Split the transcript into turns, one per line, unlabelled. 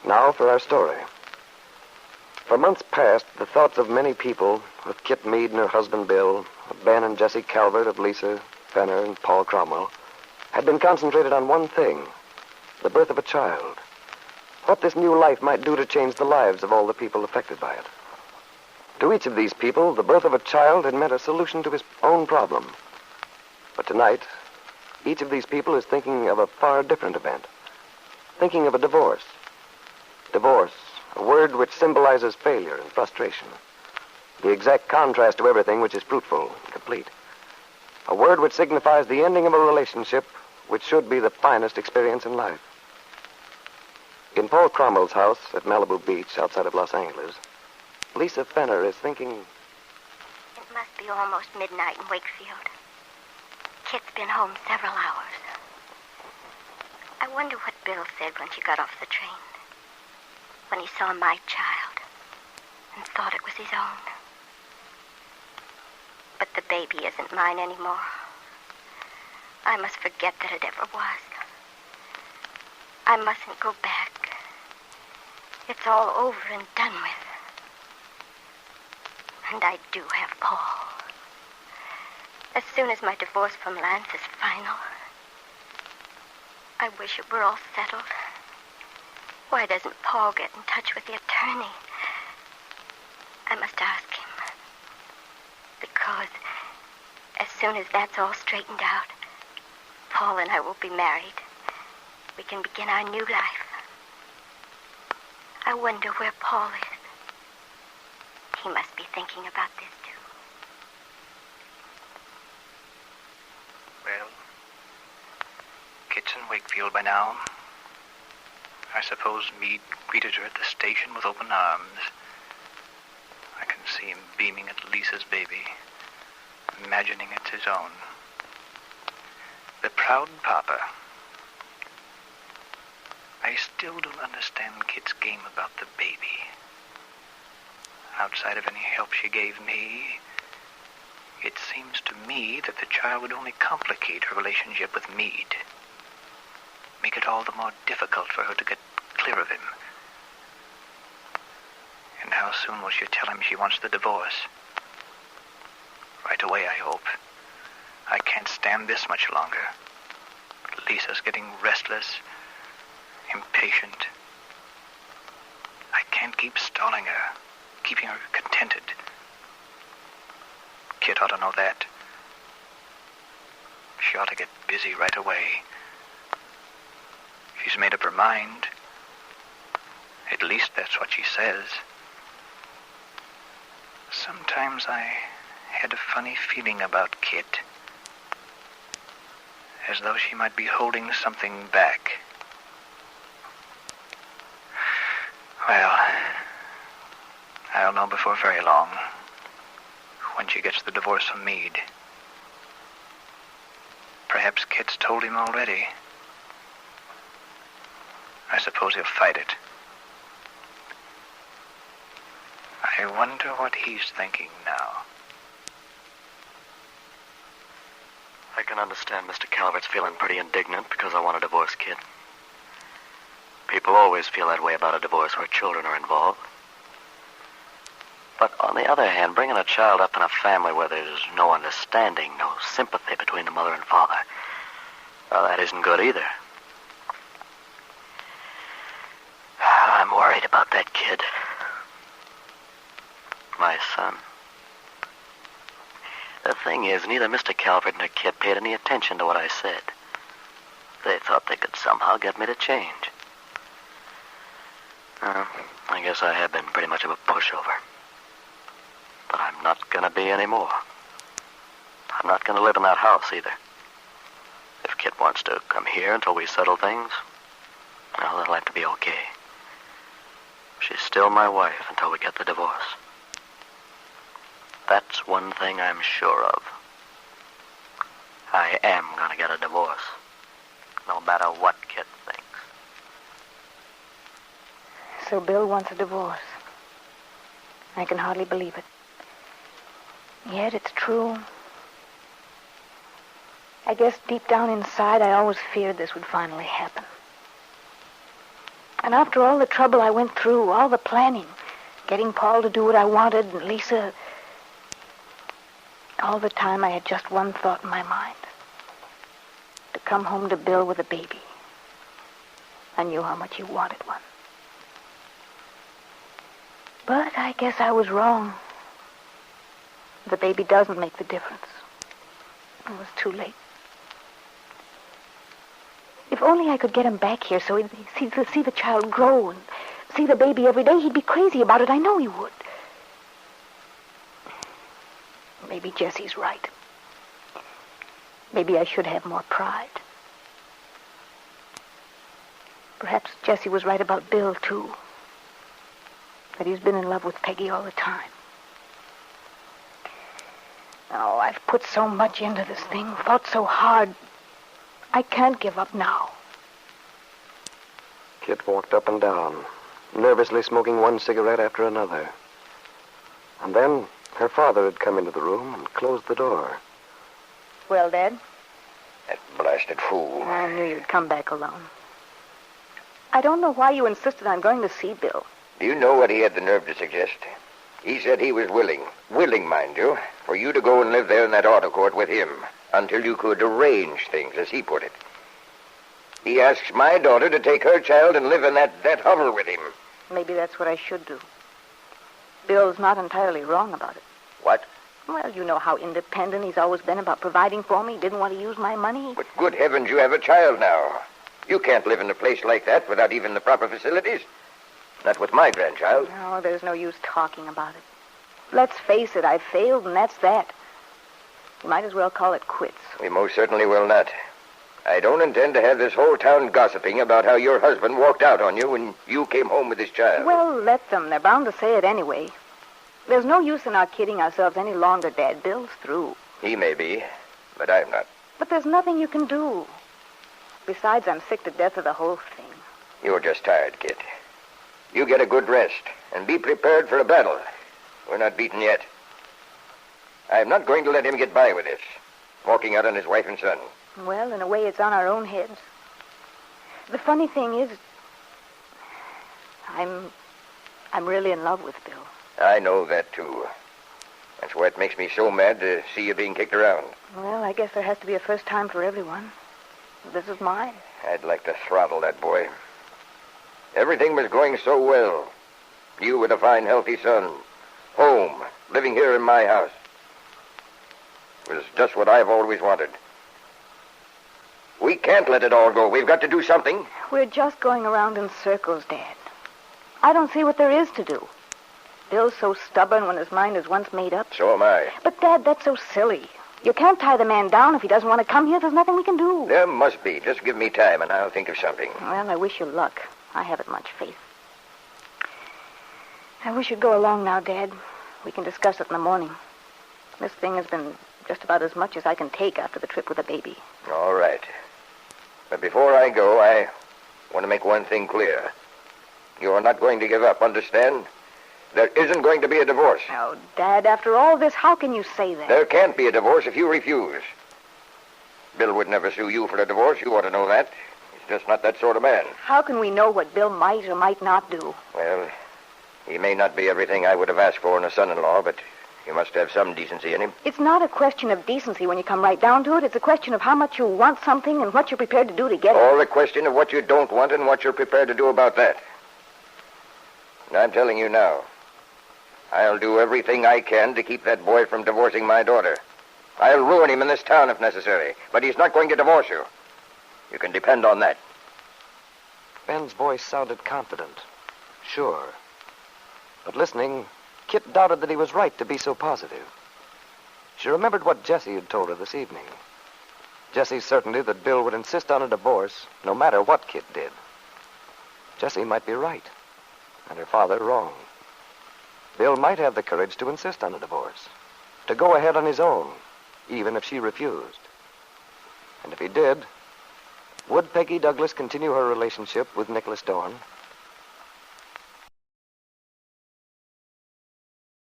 Now for our story. For months past, the thoughts of many people, of Kit Meade and her husband Bill, of Ben and Jessie Calvert, of Lisa Fenner and Paul Cromwell, had been concentrated on one thing, the birth of a child. What this new life might do to change the lives of all the people affected by it. To each of these people, the birth of a child had meant a solution to his own problem. But tonight, each of these people is thinking of a far different event. Thinking of a divorce. Divorce, a word which symbolizes failure and frustration. The exact contrast to everything which is fruitful and complete. A word which signifies the ending of a relationship which should be the finest experience in life. In Paul Cromwell's house at Malibu Beach outside of Los Angeles, Lisa Fenner is thinking...
It must be almost midnight in Wakefield. Kit's been home several hours. I wonder what Bill said when she got off the train. When he saw my child and thought it was his own. But the baby isn't mine anymore. I must forget that it ever was. I mustn't go back. It's all over and done with. And I do have Paul. As soon as my divorce from Lance is final, I wish it were all settled. Why doesn't Paul get in touch with the attorney? I must ask him. Because as soon as that's all straightened out, Paul and I will be married. We can begin our new life. I wonder where Paul is. He must be thinking about this, too.
Well, Kit's in Wakefield by now. I suppose Meade greeted her at the station with open arms. I can see him beaming at Lisa's baby, imagining it's his own. The proud papa. I still don't understand Kit's game about the baby. Outside of any help she gave me, it seems to me that the child would only complicate her relationship with Meade. Make it all the more difficult for her to get clear of him. And how soon will she tell him she wants the divorce? Right away, I hope. I can't stand this much longer. Lisa's getting restless, impatient. I can't keep stalling her, keeping her contented. Kit ought to know that. She ought to get busy right away. She's made up her mind. At least that's what she says. Sometimes I had a funny feeling about Kit. As though she might be holding something back. Well, I'll know before very long. When she gets the divorce from Meade. Perhaps Kit's told him already. I suppose he'll fight it. I wonder what he's thinking now.
I can understand Mr. Calvert's feeling pretty indignant because I want to divorce Kit. People always feel that way about a divorce where children are involved. But on the other hand, bringing a child up in a family where there's no understanding, no sympathy between the mother and father, well, that isn't good either. I'm worried about that kid. My son. The thing is, neither Mr. Calvert nor Kit paid any attention to what I said. They thought they could somehow get me to change. I guess I have been pretty much of a pushover. But I'm not going to be anymore. I'm not going to live in that house either. If Kit wants to come here until we settle things, well, that'll have to be okay. She's still my wife until we get the divorce. That's one thing I'm sure of. I am going to get a divorce, no matter what Kit thinks.
So Bill wants a divorce. I can hardly believe it. Yet it's true. I guess deep down inside, I always feared this would finally happen. And after all the trouble I went through, all the planning, getting Paul to do what I wanted, and Lisa, all the time I had just one thought in my mind. To come home to Bill with a baby. I knew how much he wanted one. But I guess I was wrong. The baby doesn't make the difference. It was too late. If only I could get him back here so he'd see the child grow and see the baby every day, he'd be crazy about it. I know he would. Maybe Jesse's right. Maybe I should have more pride. Perhaps Jesse was right about Bill, too. That he's been in love with Peggy all the time. Oh, I've put so much into this thing, fought so hard. I can't give up now.
Kit walked up and down, nervously smoking one cigarette after another. And then her father had come into the room and closed the door.
Well, Dad?
That blasted fool.
I knew you'd come back alone. I don't know why you insisted on going to see Bill.
Do you know what he had the nerve to suggest? He said he was willing, mind you, for you to go and live there in that auto court with him until you could arrange things, as he put it. He asks my daughter to take her child and live in that hovel with him.
Maybe that's what I should do. Bill's not entirely wrong about it.
What?
Well, you know how independent he's always been about providing for me. He didn't want to use my money.
But good heavens, you have a child now. You can't live in a place like that without even the proper facilities. Not with my grandchild.
No, there's no use talking about it. Let's face it, I've failed, and that's that. You might as well call it quits.
We most certainly will not. I don't intend to have this whole town gossiping about how your husband walked out on you when you came home with his child.
Well, let them. They're bound to say it anyway. There's no use in our kidding ourselves any longer, Dad. Bill's through.
He may be, but I'm not.
But there's nothing you can do. Besides, I'm sick to death of the whole thing.
You're just tired, kid. You get a good rest and be prepared for a battle. We're not beaten yet. I'm not going to let him get by with this, walking out on his wife and son.
Well, in a way, it's on our own heads. The funny thing is, I'm really in love with Bill.
I know that, too. That's why it makes me so mad to see you being kicked around.
Well, I guess there has to be a first time for everyone. This is mine.
I'd like to throttle that boy. Everything was going so well. You with a fine, healthy son. Home, living here in my house. It was just what I've always wanted. We can't let it all go. We've got to do something.
We're just going around in circles, Dad. I don't see what there is to do. Bill's so stubborn when his mind is once made up.
So am I.
But, Dad, that's so silly. You can't tie the man down if he doesn't want to come here. There's nothing we can do.
There must be. Just give me time and I'll think of something.
Well, I wish you luck. I haven't much faith. I wish you'd go along now, Dad. We can discuss it in the morning. This thing has been just about as much as I can take after the trip with the baby.
All right. But before I go, I want to make one thing clear. You're not going to give up, understand? There isn't going to be a divorce.
Oh, Dad, after all this, how can you say that?
There can't be a divorce if you refuse. Bill would never sue you for a divorce. You ought to know that. He's just not that sort of man.
How can we know what Bill might or might not do?
Well, he may not be everything I would have asked for in a son-in-law, but he must have some decency in him.
It's not a question of decency when you come right down to it. It's a question of how much you want something and what you're prepared to do to get it.
All a question of what you don't want and what you're prepared to do about that. And I'm telling you now, I'll do everything I can to keep that boy from divorcing my daughter. I'll ruin him in this town if necessary, but he's not going to divorce you. You can depend on that.
Ben's voice sounded confident, sure. But listening, Kit doubted that he was right to be so positive. She remembered what Jesse had told her this evening. Jesse's certainty that Bill would insist on a divorce, no matter what Kit did. Jesse might be right, and her father wrong. Bill might have the courage to insist on a divorce, to go ahead on his own, even if she refused. And if he did, would Peggy Douglas continue her relationship with Nicholas Dorn?